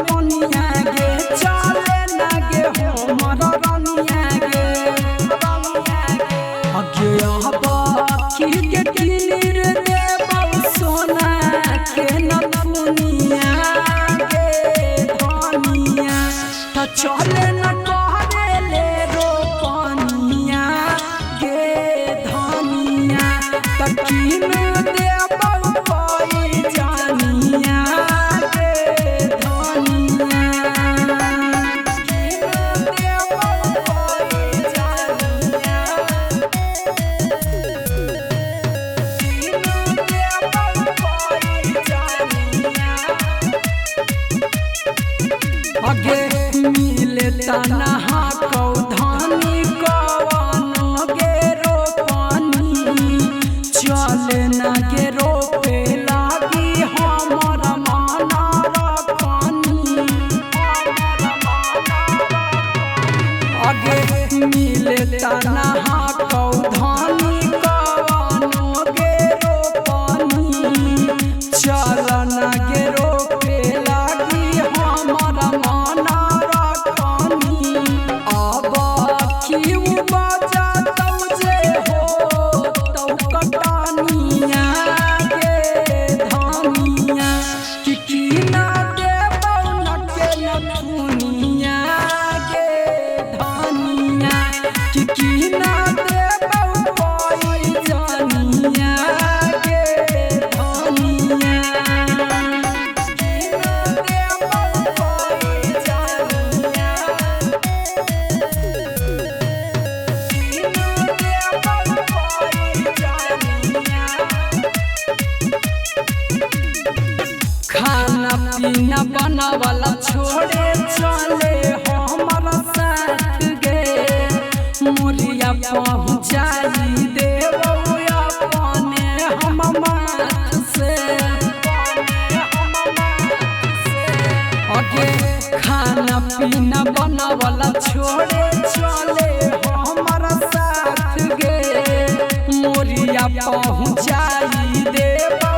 पनिया गे चले ना गे हमर रनिया गे अगे की के किनिर देबौ सोना के नथुनिया गे धनिया त चले ना कहरे ले रोपनिया गे धनिया त किन देबौ कोई जानिया गे धनिया किन देबौ कोई जानिया अगे मिले तनहा कौ धानी कवनो गे रोपनी चले ना गे रोपे लागी हमर माना रखनी अगे मिले तनहा कौ धानी कवनो गे रोपनी चल ना गे रोपे लागी हमर माना रखनी अब क्यों बजा तौ जे हो तौ कटनिया गे धनिया कि ना देबौ न के नथुनिया गे धनिया कि ना देबौ कोई जानिया गे धनिया खाना पीना बनावला छोड़े चले हमर साथ गे मुरिया पहुँचाई देबौ अपने हम माथ से अगे खाना पीना बनावला छोड़े चले हमर साथ गे मुरिया पहुँचाई देबौ